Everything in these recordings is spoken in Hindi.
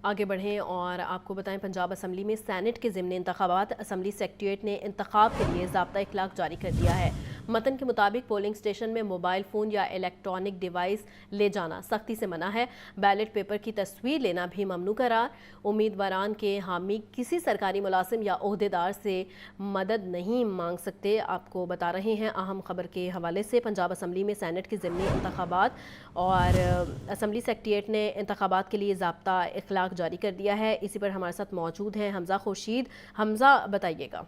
आगे बढ़ें और आपको बताएं, पंजाब असम्बली में सैनेट के ज़िमनी इंतखाबात। असम्बली सेक्रेटेरिएट ने इंतखाब के लिए ज़ाब्ता इखलाक जारी कर दिया है। मतन के मुताबिक पोलिंग स्टेशन में मोबाइल फ़ोन या इलेक्ट्रॉनिक डिवाइस ले जाना सख्ती से मना है। बैलेट पेपर की तस्वीर लेना भी ममनू करार। उम्मीदवारान के हामी किसी सरकारी मुलाजिम या ओहदेदार से मदद नहीं मांग सकते। आपको बता रहे हैं अहम खबर के हवाले से, पंजाब असम्बली में सैनेट के ज़िमनी इंतखाबात और असम्बली सेक्रेटेरिएट ने इंतखाबात के लिए ज़ाब्ता इखलाक जारी कर दिया है। इसी पर हमारे साथ मौजूद हैं हमजा खुर्शीद। हमजा, बताइएगा।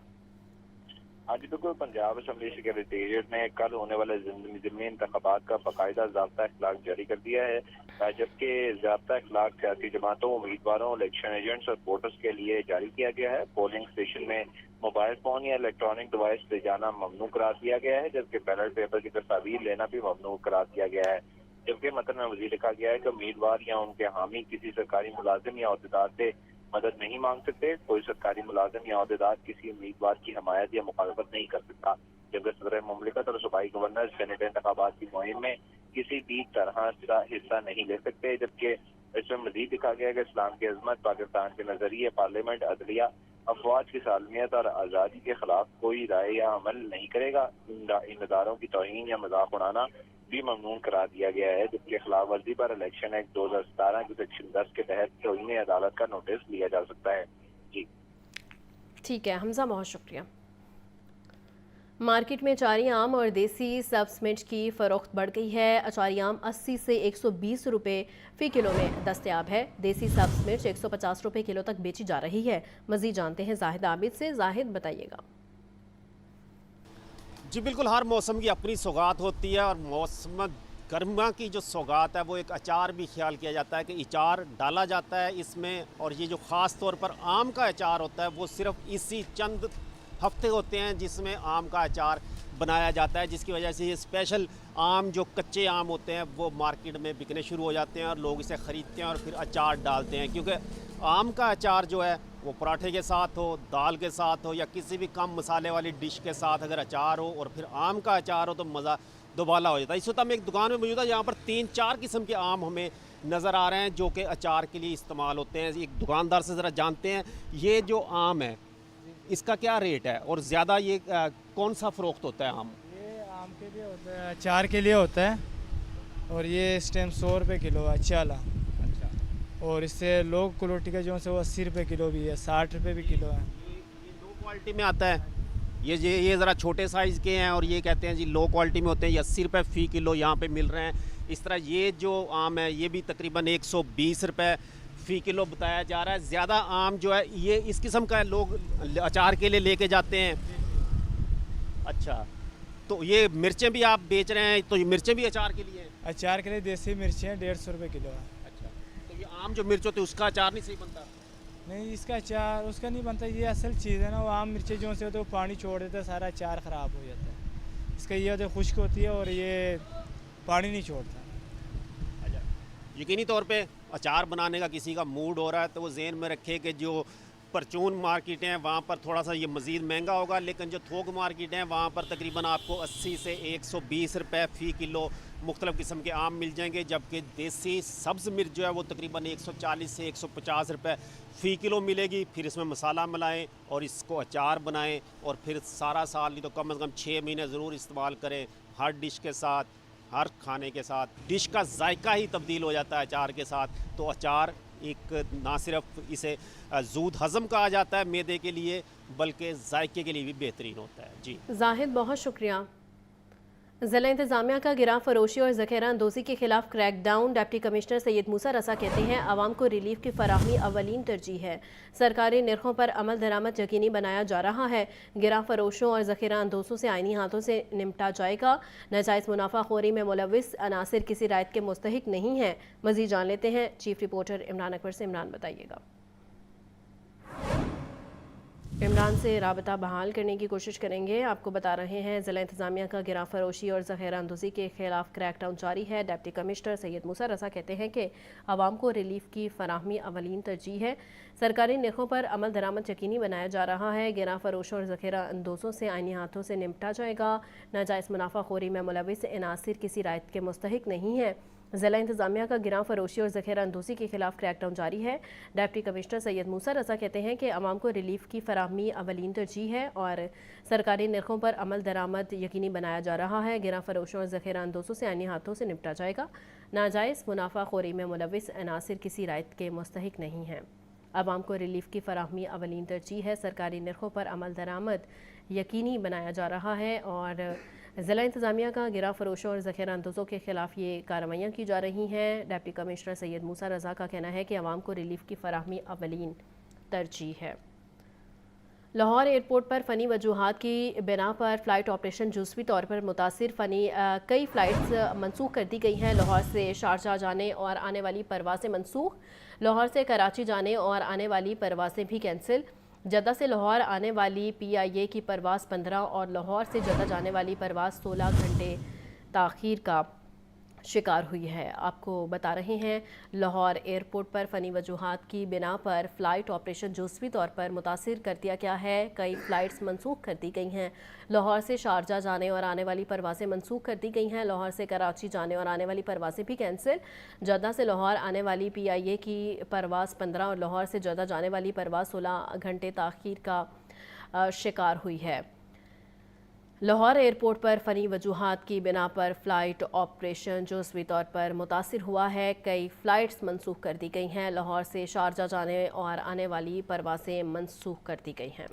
हाँ जी, बिल्कुल। पंजाब असम्बली सेक्रेटेरिएट ने कल होने वाले ज़िमनी इंतखाबात का बाकायदा ज़ाब्ता इखलाक जारी कर दिया है, जबकि ज़ाब्ता इखलाक सियासी जमातों, उम्मीदवारों, इलेक्शन एजेंट्स और वोटर्स के लिए जारी किया गया है। पोलिंग स्टेशन में मोबाइल फोन या इलेक्ट्रॉनिक डिवाइस ले जाना ममनू करार दिया गया है, जबकि बैलेट पेपर की तस्वीर लेना भी ममनू करार दिया गया है। जबकि मतन में मज़ीद लिखा गया है कि उम्मीदवार या उनके हामी किसी सरकारी मुलाजिम या अहदेदार से मदद नहीं मांग सकते। कोई सरकारी मुलाजिम या अहदेदार किसी उम्मीदवार की हमायत या मुखालफत नहीं कर सकता। जबकि सदर मुमलिकत और सूबाई गवर्नर सेनेट इंतखाबात की मुहिम में किसी भी तरह का हिस्सा नहीं ले सकते। जबकि इसमें मजीद लिखा गया है कि इस्लाम की अजमत, पाकिस्तान के नजरिए, पार्लियामेंट, अदलिया, अफवाज की सालमियत और आज़ादी के खिलाफ कोई राय या अमल नहीं करेगा। इन इदारों की तौहीन या मजाक उड़ाना भी ममनून करा दिया गया है। जबकि खिलाफ वर्जी पर इलेक्शन एक्ट 2017 की सेक्शन 10 के तहत तौहीन अदालत का नोटिस लिया जा सकता है। जी ठीक है हमजा, बहुत शुक्रिया। मार्केट में अचारी आम और देसी सब्ज़ मिर्च की फ़रोख्त बढ़ गई है। अचारी आम 80 से 120 रुपये फ़ी किलो में दस्तयाब है। देसी सब्ज़ मिर्च 150 रुपये किलो तक बेची जा रही है। मज़ीद जानते हैं जाहिद आबिद से। जाहिद, बताइएगा। जी बिल्कुल, हर मौसम की अपनी सौगात होती है और मौसम गर्मा की जो सौगात है वो एक अचार भी ख्याल किया जाता है कि अचार डाला जाता है इसमें। और ये जो ख़ास तौर पर आम का अचार होता है वो सिर्फ इसी चंद हफ्ते होते हैं जिसमें आम का अचार बनाया जाता है, जिसकी वजह से ये स्पेशल आम, जो कच्चे आम होते हैं वो मार्केट में बिकने शुरू हो जाते हैं और लोग इसे ख़रीदते हैं और फिर अचार डालते हैं। क्योंकि आम का अचार जो है वो पराठे के साथ हो, दाल के साथ हो या किसी भी कम मसाले वाली डिश के साथ अगर अचार हो और फिर आम का अचार हो तो मज़ा दोबाला हो जाता है। इस वक्त हम एक दुकान में मौजूद है जहाँ पर 3-4 किस्म के आम हमें नज़र आ रहे हैं जो कि अचार के लिए इस्तेमाल होते हैं। एक दुकानदार से ज़रा जानते हैं ये जो आम है इसका क्या रेट है और ज़्यादा ये कौन सा फ़रोख्त होता है आम? ये आम के लिए होता है, अचार के लिए होता है और ये इस टाइम 100 रुपये किलो है अच्छा वाला। अच्छा। और इससे लोग क्वालिटी का जो है वो 80 रुपये किलो भी है, 60 रुपये भी किलो है। ये लो क्वालिटी में आता है। ये ज़रा छोटे साइज़ के हैं और ये कहते हैं जी लो क्वालिटी में होते हैं। ये 80 रुपये फ़ी किलो यहाँ पे मिल रहे हैं। इस तरह ये जो आम है ये भी तकरीबन 120 रुपये फ़ी किलो बताया जा रहा है। ज़्यादा आम जो है ये इस किस्म का है, लोग अचार के लिए लेके जाते हैं। अच्छा, तो ये मिर्चें भी आप बेच रहे हैं, तो ये मिर्चें भी अचार के लिए हैं? अचार के लिए देसी मिर्चें 150 रुपये किलो है। अच्छा, तो ये आम जो मिर्च होती है उसका अचार नहीं सही बनता? नहीं, इसका अचार उसका नहीं बनता। ये असल चीज़ है ना, वो आम मिर्चें जो से होते हैं वो पानी छोड़ देते हैं, सारा अचार ख़राब हो जाता है। इसका ये होता है खुश्क होती है और ये पानी नहीं छोड़ता। अच्छा, यकीनी तौर पे अचार बनाने का किसी का मूड हो रहा है तो वो जहन में रखे कि जो परचून मार्केट हैं वहाँ पर थोड़ा सा ये मज़ीद महंगा होगा, लेकिन जो थोक मार्केट हैं वहाँ पर तकरीबन आपको 80 से 120 रुपये फ़ी किलो मुख्तलिफ़ किस्म के आम मिल जाएंगे। जबकि देसी सब्ज़ मिर्च जो है वो तकरीबन 140 से 150 रुपये फ़ी किलो मिलेगी। फिर इसमें मसाला मिलाएं और इसको अचार बनाएं और फिर सारा साल नहीं तो कम से कम 6 महीने ज़रूर इस्तेमाल करें। हर डिश के साथ, हर खाने के साथ डिश का जायका ही तब्दील हो जाता है अचार के साथ। तो अचार एक ना सिर्फ इसे जूद हज़म कहा जाता है मैदे के लिए, बल्कि जायके के लिए भी बेहतरीन होता है। जी जाहिद, बहुत शुक्रिया। ज़िला इंतज़ामिया का गिरां फरोशी और ज़ख़ीरा अंदोज़ी के खिलाफ क्रैकडाउन। डिप्टी कमिश्नर सैयद मूसा रसा कहते हैं आवाम को रिलीफ की फराहमी अवलीन तरजीह है। सरकारी निर्खों पर अमल दरामद यकीनी बनाया जा रहा है। गिरां फरोशों और ज़ख़ीरा अंदोज़ों से आइनी हाथों से निपटा जाएगा। नाजायज़ मुनाफाखोरी में मुलविस अनासिर किसी रायत के मुस्तहिक नहीं हैं। मज़ीद जान लेते हैं चीफ रिपोर्टर इमरान अकबर से। इमरान, बताइएगा। इमरान से राबता बहाल करने की कोशिश करेंगे। आपको बता रहे हैं ज़िला इंतज़ामिया का गिरां फरोशी और ज़ख़ीरा अंदोज़ी के खिलाफ क्रैकडाउन जारी है। डिप्टी कमिश्नर सैयद मूसा रसा कहते हैं कि आवाम को रिलीफ की फराहमी अवलीन तरजीह है। सरकारी निर्खों पर अमल दरामद यकीनी बनाया जा रहा है। गिरां फरोशों और ज़ख़ीरा अंदोज़ों से आइनी हाथों से निपटा जाएगा। नाजायज़ मुनाफाखोरी में मुलविस अनासिर किसी रायत के मुस्तहिक नहीं है। ज़िला इंतज़ामिया का गिरां फरोशी और ज़ख़ीरा अंदोज़ी के खिलाफ क्रैकडाउन जारी है। डिप्टी कमिश्नर सैयद मूसा रज़ा कहते हैं कि आवाम को रिलीफ की फराहमी अवलीन तरजीह है और सरकारी नरखों पर अमल दरामद यकीनी बनाया जा रहा है। गिरां फरोशों और ज़ख़ीरा अंदोज़ों से आईनी हाथों से निपटा जाएगा। नाजायज़ मुनाफाखोरी में मुलविस अनासिर किसी रायत के मुस्तहिक नहीं हैं। आवाम को रिलीफ की फराहमी अवलीन तरजीह है। सरकारी नरखों पर अमल दरामद यकीनी बनाया जा रहा है और ज़िला इंतज़ामिया का गिरां फरोशों और ज़ख़ीरा अंदोज़ों के खिलाफ ये कार्रवाइयाँ की जा रही हैं। डिप्टी कमिश्नर सैयद मूसा रज़ा का कहना है कि आवाम को रिलीफ की फराहमी अवलीन तरजीह है। लाहौर एयरपोर्ट पर फ़नी वजूहात की बिना पर फ़्लाइट ऑपरेशन जुज़वी तौर पर मुतासिर कई फ़्लाइट्स मनसूख कर दी गई हैं। लाहौर से शारजाह जाने और आने वाली परवासें मनसूख, लाहौर से कराची जाने और आने वाली परवासें भी कैंसिल। जद्दा से लाहौर आने वाली PIA की परवास 15 और लाहौर से जद्दा जाने वाली परवास 16 घंटे ताख़ीर का शिकार हुई है। आपको बता रहे हैं लाहौर एयरपोर्ट पर फ़नी वजूहात की बिना पर फ़्लाइट ऑपरेशन जुज़वी तौर पर मुतासिर कर दिया गया है। कई फ़्लाइट्स मनसूख कर दी गई हैं। लाहौर से शारजाह जाने और आने वाली परवासें मनसूख कर दी गई हैं। लाहौर से कराची जाने और आने वाली परवासें भी कैंसिल। जद्दा से लाहौर आने वाली PIA की परवास 15 और लाहौर से जद्दा जाने वाली परवास 16 घंटे ताख़ीर का शिकार हुई है। लाहौर एयरपोर्ट पर फ़नी वजूहात की बिना पर फ़्लाइट ऑपरेशन जुज़वी तौर पर मुतासिर हुआ है। कई फ़्लाइट्स मनसूख कर दी गई हैं। लाहौर से शारजाह जाने और आने वाली परवासें मनसूख कर दी गई हैं।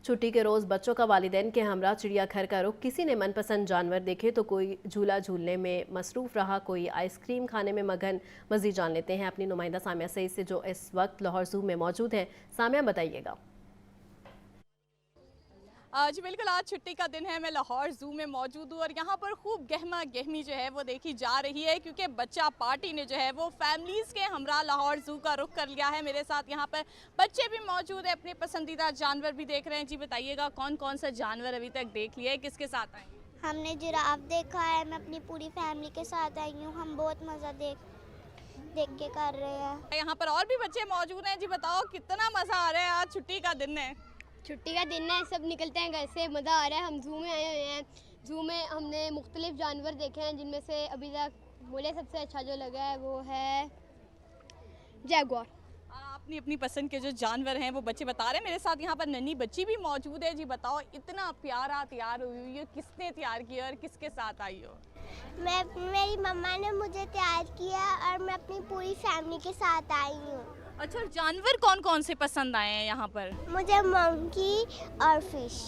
छुट्टी के रोज़ बच्चों का वालिदैन के हमरा चिड़ियाघर का रुख। किसी ने मनपसंद जानवर देखे तो कोई झूला झूलने में मसरूफ़ रहा, कोई आइसक्रीम खाने में मगन। मज़ीद जान लेते हैं अपनी नुमाइंदा सामिया सईद से जो इस वक्त लाहौर ज़ू में मौजूद हैं। सामिया, बताइएगा। जी बिल्कुल, आज छुट्टी का दिन है। मैं लाहौर ज़ू में मौजूद हूँ और यहाँ पर खूब गहमा गहमी जो है वो देखी जा रही है, क्योंकि बच्चा पार्टी ने जो है वो फैमिलीज़ के हमरा लाहौर ज़ू का रुख कर लिया है। मेरे साथ यहाँ पर बच्चे भी मौजूद हैं, अपने पसंदीदा जानवर भी देख रहे हैं। जी बताइएगा, कौन कौन सा जानवर अभी तक देख लिया है, किसके साथ आए? हमने जिराफ देखा है। मैं अपनी पूरी फैमिली के साथ आई हूँ। हम बहुत मज़ा देख के कर रहे हैं। यहाँ पर और भी बच्चे मौजूद हैं। जी बताओ, कितना मज़ा आ रहा है? आज छुट्टी का दिन है। छुट्टी का दिन है, सब निकलते हैं घर से, मज़ा आ रहा है। हम ज़ू में आए हुए हैं। ज़ू में हमने मुख्तलिफ जानवर देखे हैं, जिनमें से अभी तक मुझे सबसे अच्छा जो लगा है वो है जैगुआर। अपनी अपनी पसंद के जो जानवर हैं वो बच्चे बता रहे हैं। मेरे साथ यहाँ पर नन्ही बच्ची भी मौजूद है। जी बताओ, इतना प्यारा तैयार हुई है, किसने तैयार किया और किसके साथ आई हो? मेरी मम्मा ने मुझे तैयार किया और मैं अपनी पूरी फैमिली के साथ आई हूँ। अच्छा, जानवर कौन कौन से पसंद आए हैं यहाँ पर? मुझे मंकी और फिश।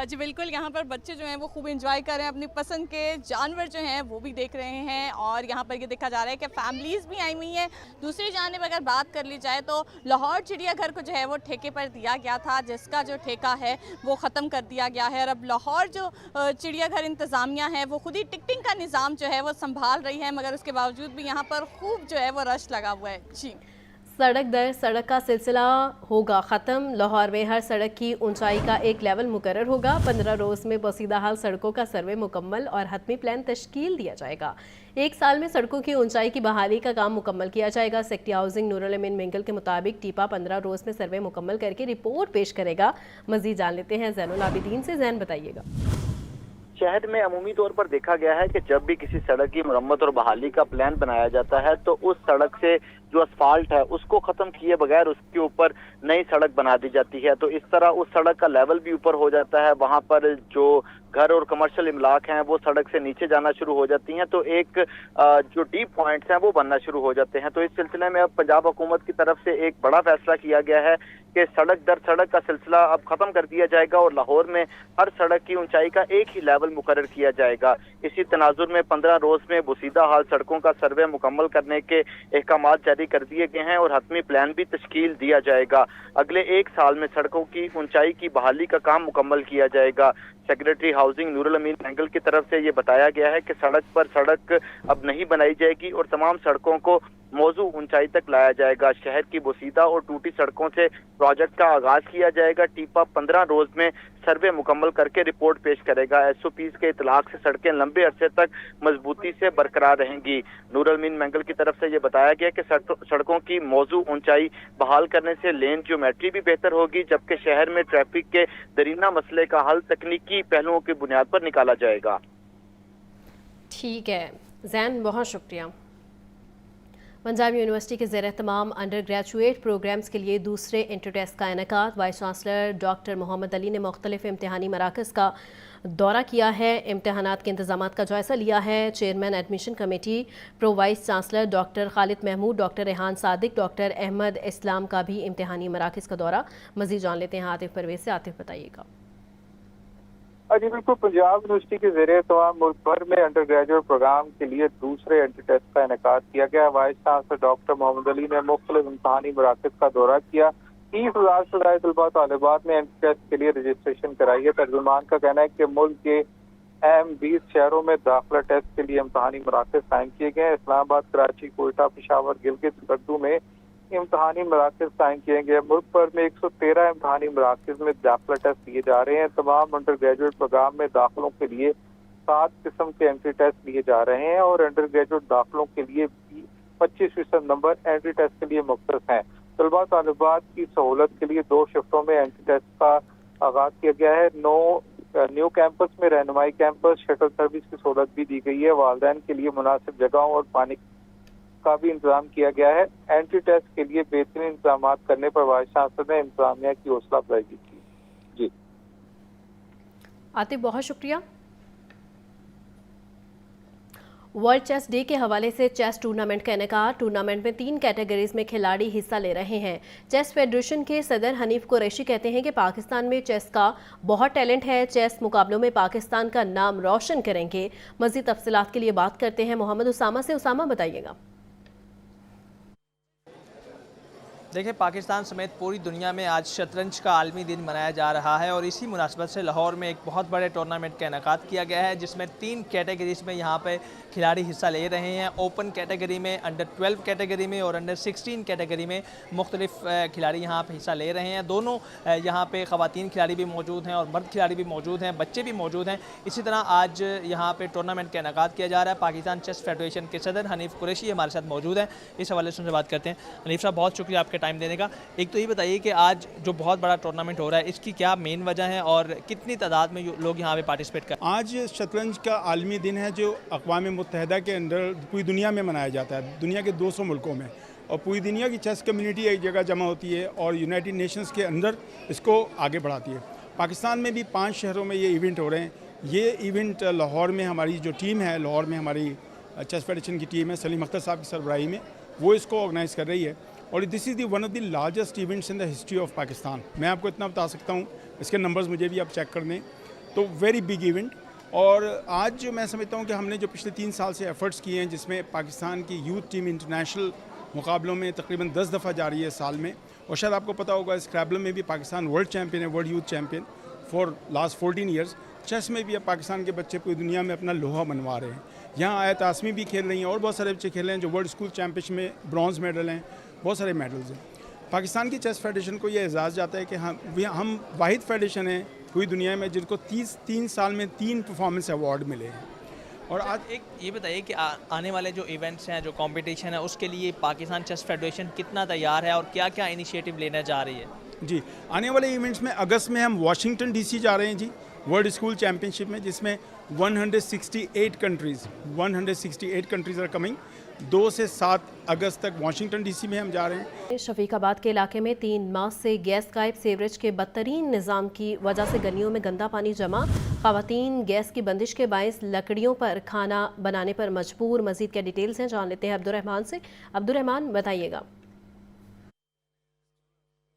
जी बिल्कुल, यहाँ पर बच्चे जो हैं वो खूब एंजॉय कर रहे हैं, अपनी पसंद के जानवर जो हैं वो भी देख रहे हैं। और यहाँ पर ये देखा जा रहा है कि फैमिलीज़ भी आई हुई हैं। दूसरी जानिब अगर बात कर ली जाए तो लाहौर चिड़ियाघर को जो है वो ठेके पर दिया गया था, जिसका जो ठेका है वो ख़त्म कर दिया गया है। और अब लाहौर जो चिड़ियाघर इंतज़ामिया है वो खुद ही टिकटिंग का निज़ाम जो है वो संभाल रही है, मगर उसके बावजूद भी यहाँ पर खूब जो है वो रश लगा हुआ है। जी, सड़क दर सड़क का सिलसिला होगा ख़त्म। लाहौर में हर सड़क की ऊंचाई का एक लेवल मुकर्रर होगा। 15 रोज़ में पोसीदा हाल सड़कों का सर्वे मुकम्मल और हतमी प्लान तश्कील दिया जाएगा। 1 साल में सड़कों की ऊंचाई की बहाली का काम मुकम्मल किया जाएगा। सेक्रेटरी हाउसिंग नूरुल अमीन मेंगल के मुताबिक टीपा 15 रोज़ में सर्वे मुकम्मल करके रिपोर्ट पेश करेगा। मज़ीद जान लेते हैं ज़ैनुल आबिदीन से। ज़ैन, बताइएगा। शहर में अमूमी तौर पर देखा गया है कि जब भी किसी सड़क की मरम्मत और बहाली का प्लान बनाया जाता है तो उस सड़क से जो असफाल्ट है उसको खत्म किए बगैर उसके ऊपर नई सड़क बना दी जाती है। तो इस तरह उस सड़क का लेवल भी ऊपर हो जाता है। वहां पर जो घर और कमर्शियल इमलाक हैं वो सड़क से नीचे जाना शुरू हो जाती हैं, तो एक जो डीप पॉइंट्स हैं वो बनना शुरू हो जाते हैं। तो इस सिलसिले में अब पंजाब हुकूमत की तरफ से एक बड़ा फैसला किया गया है कि सड़क दर सड़क का सिलसिला अब खत्म कर दिया जाएगा और लाहौर में हर सड़क की ऊंचाई का एक ही लेवल मुकर्रर किया जाएगा। इसी तनाजुर में 15 रोज में बुसीदा हाल सड़कों का सर्वे मुकम्मल करने के अहकामात जारी कर दिए गए हैं और हतमी प्लान भी तश्कील दिया जाएगा। अगले 1 साल में सड़कों की ऊंचाई की बहाली का काम मुकम्मल किया जाएगा। सेक्रेटरी हाउसिंग नूरुल अमीन मेंगल की तरफ से ये बताया गया है कि सड़क पर सड़क अब नहीं बनाई जाएगी और तमाम सड़कों को मौजू ऊंचाई तक लाया जाएगा। शहर की बोसीदा और टूटी सड़कों से प्रोजेक्ट का आगाज किया जाएगा। टीपा 15 रोज में सर्वे मुकम्मल करके रिपोर्ट पेश करेगा। SOPs के इतलाक से सड़कें लंबे अरसे तक मजबूती से बरकरार रहेंगी। नूरुल अमीन मेंगल की तरफ से ये बताया गया कि सड़कों की मौजू ऊंचाई बहाल करने से लेन ज्योमेट्री भी बेहतर होगी, जबकि शहर में ट्रैफिक के दरीना मसले का हल तकनीकी पहलुओं की बुनियाद पर निकाला जाएगा। ठीक है। जैन, बहुत शुक्रिया। पंजाब यूनिवर्सिटी के ज़ेर एहतमाम अंडर ग्रेजुएट प्रोग्राम्स के लिए दूसरे इंटर टेस्ट का इनेकाद। Vice chancellor doctor Mohammad Ali ने मुख्तलिफ इम्तहानी मराकज़ का दौरा किया है, इम्तहानात के इंतजामात का जायज़ा लिया है। Chairman admission committee pro vice chancellor doctor Khalid Mahmood, doctor Rehan Sadiq, doctor Ahmad Islam का भी इम्तहानी मराकज़ का दौरा। मज़ीद जान लेते हैं आतिफ परवेज़ से। आतिफ, बताइएगा। जी बिल्कुल, पंजाब यूनिवर्सिटी के ज़रिए तमाम मुल्क भर में अंडर ग्रेजुएट प्रोग्राम के लिए दूसरे एंट्री टेस्ट का इनेकाद किया गया। Vice chancellor doctor Mohammad Ali ने मुख्तलिफ इम्तहानी मराकज़ का दौरा किया। 30,000 से ज़ायद तलबा तालिबात ने एंट्री टेस्ट के लिए रजिस्ट्रेशन कराई है। तर्जुमान का कहना है कि मुल्क के अहम 20 शहरों में दाखिला टेस्ट के लिए इम्तहानी मराकज़ कायम किए गए हैं। इस्लामाबाद, कराची, कोयटा, पेशावर, गिलगित, बगदू में इम्तहानी मराकज़ कायम किए गए। मुल्क भर में 113 इम्तहानी मराकज़ में दाखिला टेस्ट दिए जा रहे हैं। तमाम अंडर ग्रेजुएट प्रोग्राम में दाखिलों के लिए 7 किस्म के एंट्री टेस्ट लिए जा रहे हैं और अंडर ग्रेजुएट दाखिलों के लिए 25% नंबर एंट्री टेस्ट के लिए मुख्तस हैं। तलबा तालिबात की सहूलत के लिए 2 शिफ्टों में एंट्री टेस्ट का आगाज किया गया है। न्यू कैंपस में रहनुमाई कैंपस शटल सर्विस की सहूलत भी दी गई है। वालिदैन के लिए मुनासिब जगहों और पानी का भी इंतजाम किया गया है। एंट्री टेस्ट के लिए बेहतरीन इंतजाम करने पर वाइस चांसलर ने इंतजामिया की हौसला अफजाई की। जी आतिफ, बहुत शुक्रिया। वर्ल्ड चेस डे के हवाले से चेस टूर्नामेंट का इनेकाद। टूर्नामेंट में 3 कैटेगरीज में खिलाड़ी हिस्सा ले रहे हैं। चेस फेडरेशन के सदर हनीफ कुरैशी कहते हैं कि पाकिस्तान में चेस का बहुत टैलेंट है, चेस मुकाबलों में पाकिस्तान का नाम रोशन करेंगे। मज़ीद तफसीलात के लिए बात करते हैं मोहम्मद उसामा से। उसामा, बताइएगा। देखिए, पाकिस्तान समेत पूरी दुनिया में आज शतरंज का आलमी दिन मनाया जा रहा है और इसी मुनासबत से लाहौर में एक बहुत बड़े टूर्नामेंट का इनेकाद किया गया है जिसमें 3 कैटेगरीज में यहाँ पे खिलाड़ी हिस्सा ले रहे हैं। ओपन कैटेगरी में, अंडर 12 कैटेगरी में और अंडर 16 कैटेगरी में मुख्तलिफ खिलाड़ी यहाँ पे हिस्सा ले रहे हैं। दोनों यहाँ पे ख़वातीन खिलाड़ी भी मौजूद हैं और मर्द खिलाड़ी भी मौजूद हैं, बच्चे भी मौजूद हैं। इसी तरह आज यहाँ पे टूर्नामेंट का इनेकाद किया जा रहा है। पाकिस्तान चेस फेडरेशन के सदर हनीफ कुरैशी हमारे साथ मौजूद हैं। इस हवाले से उनसे बात करते हैं। हनीफ साहब, बहुत शुक्रिया आपके टाइम देने का। एक तो ये बताइए कि आज जो बहुत बड़ा टूर्नामेंट हो रहा है इसकी क्या मेन वजह है और कितनी तादाद में लोग यहाँ पे पार्टिसिपेट कर? आज शतरंज का आलमी दिन है जो अक़वाम मुत्तहिदा के अंदर पूरी दुनिया में मनाया जाता है, दुनिया के 200 मुल्कों में, और पूरी दुनिया की चेस कम्युनिटी एक जगह जमा होती है और यूनाइटेड नेशंस के अंदर इसको आगे बढ़ाती है। पाकिस्तान में भी 5 शहरों में ये इवेंट हो रहे हैं। ये इवेंट लाहौर में हमारी जो टीम है, लाहौर में हमारी चेस फेडरेशन की टीम है, सलीम अख्तर साहब की सरबराही में, वो इसको ऑर्गेनाइज़ कर रही है और this is the one of the largest events in the history of Pakistan. मैं आपको इतना बता सकता हूँ, इसके नंबर्स मुझे भी आप चेक कर दें, तो वेरी बिग इवेंट। और आज जो मैं समझता हूँ कि हमने जो पिछले 3 साल से एफ़र्ट्स किए हैं जिसमें पाकिस्तान की यूथ टीम इंटरनेशनल मुकाबलों में तकरीबन 10 दफ़ा जा रही है साल में, और शायद आपको पता होगा स्क्रैबल में भी पाकिस्तान वर्ल्ड चैम्पियन है, world youth champion for last 14 years. Chess में भी अब पाकिस्तान के बच्चे पूरी दुनिया में अपना लोहा मनवा रहे हैं। यहाँ आयत आसमी भी खेल रही हैं और बहुत सारे बच्चे खेल रहे हैं जो वर्ल्ड स्कूल चैम्पियनशिप में ब्रॉन्ज़ मेडल हैं, बहुत सारे मेडल्स हैं। पाकिस्तान की चेस फेडरेशन को ये एजाज़ जाता है कि हम वाहिद फेडरेशन है पूरी दुनिया में जिनको 3 साल में 3 परफॉर्मेंस अवार्ड मिले हैं। और आज एक ये बताइए कि आने वाले जो इवेंट्स हैं, जो कंपटीशन है, उसके लिए पाकिस्तान चेस फेडरेशन कितना तैयार है और क्या क्या इनिशिएटिव लेने जा रही है? जी, आने वाले इवेंट्स में अगस्त में हम वाशिंगटन DC जा रहे हैं जी, वर्ल्ड स्कूल चैम्पियनशिप में, जिसमें 168 कंट्रीज़ आर कमिंग। 2 से 7 अगस्त तक वाशिंगटन DC में हम जा रहे हैं। शफीकाबाद के इलाके में 3 माह से गैस गायब। सीवरेज के बदतरीन निज़ाम की वजह से गलियों में गंदा पानी जमा। ख़वातीन गैस की बंदिश के बायस लकड़ियों पर खाना बनाने पर मजबूर। मज़ीद क्या डिटेल्स हैं जान लेते हैं अब्दुर्रहमान से। अब्दुर्रहमान, बताइएगा।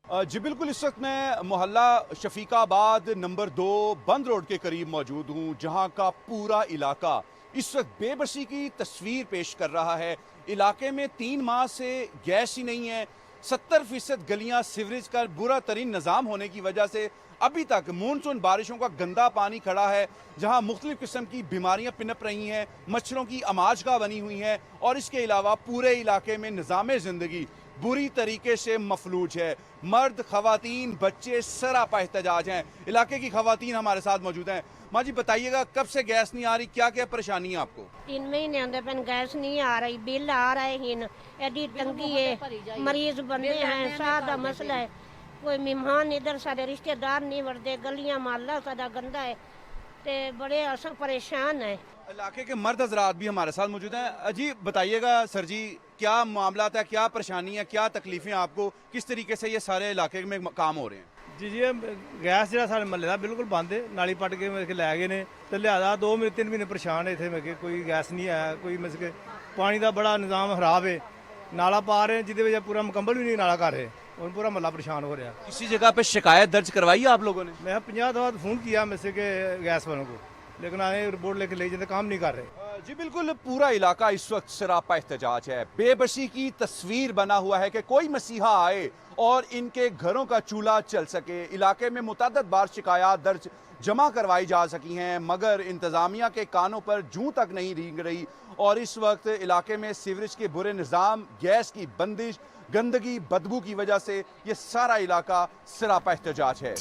जी बिल्कुल, इस वक्त मैं मोहल्ला शफीकाबाद नंबर 2 बंद रोड के करीब मौजूद हूँ, जहाँ का पूरा इलाका इस वक्त बेबसी की तस्वीर पेश कर रहा है। इलाके में 3 माह से गैस ही नहीं है। 70% गलियाँ सीवरेज का बुरा तरीन निज़ाम होने की वजह से अभी तक मानसून बारिशों का गंदा पानी खड़ा है, जहां मुख्तलिफ किस्म की बीमारियां पिनप रही हैं, मच्छरों की अमाजगाह बनी हुई है और इसके अलावा पूरे इलाके में निज़ाम ज़िंदगी बुरी तरीके से मफलूज है। मर्द, खवातीन, बच्चे सरापा एहतजाज हैं। इलाके की खवातीन हमारे साथ मौजूद हैं। माँ जी, बताइएगा कब से गैस नहीं आ रही, क्या क्या परेशानी है आपको? 3 महीने होंगे पेन गैस नहीं आ रही, बिल आ रहे हैं, एडी तंगी है, मरीज बंदे हैं, सादा मसला है, कोई मेहमान इधर सारे रिश्तेदार नहीं वरदे, गलियां मोहल्ला सादा गंदा है, ते बड़े असल परेशान है। इलाके के मर्द हजरात भी हमारे साथ मौजूद हैं। जी बताइएगा सर जी, क्या मामला है, क्या परेशानी है, क्या तकलीफें आपको, किस तरीके से ये सारे इलाके में काम हो रहे हैं? जी जी गैस ਜਿਹੜਾ ਸਾਡੇ ਮਹੱਲੇ ਦਾ ਬਿਲਕੁਲ ਬੰਦ ਹੈ, ਨਾਲੀ ਪੱਟ ਕੇ ਮੇਰੇ ਕੇ ਲੈ ਗਏ ਨੇ ਤੇ ਲਿਆਦਾ 2-3 ਮਹੀਨੇ ਪਰੇਸ਼ਾਨ ਹੈ ਇੱਥੇ ਮੇਰੇ ਕੇ ਕੋਈ ਗੈਸ ਨਹੀਂ ਆਇਆ, ਕੋਈ ਮੇਰੇ ਕੇ ਪਾਣੀ ਦਾ ਬੜਾ ਨਿਜ਼ਾਮ ਖਰਾਬ ਹੈ, ਨਾਲਾ ਪਾ ਰਹੇ ਜਿਹਦੇ ਵਿੱਚ ਪੂਰਾ ਮੁਕੰਮਲ ਵੀ ਨਹੀਂ ਨਾਲਾ ਕਰ ਰਹੇ और पूरा मल्ला परेशान हो रहा है। किसी जगह पे शिकायत दर्ज करवाई आप लोगों ने? मैं 50 दफा फ़ोन किया में से के गैस वालों को, लेकिन आए रिपोर्ट लेके ले जाते काम नहीं कर रहे। जी बिल्कुल, पूरा इलाका इस वक्त सरापा एहतजाज है। बेबसी की तस्वीर बना हुआ है कि कोई मसीहा आए और इनके घरों का चूल्हा चल सके। इलाके में मुतअद्दिद बार शिकायत दर्ज जमा करवाई जा सकी हैं, मगर इंतज़ामिया के कानों पर जूं तक नहीं रेंग रही। और इस वक्त इलाके में सीवरेज के बुरे निज़ाम, गैस की बंदिश, गंदगी, बदबू की वजह से ये सारा इलाका सरापा एहतजाज है।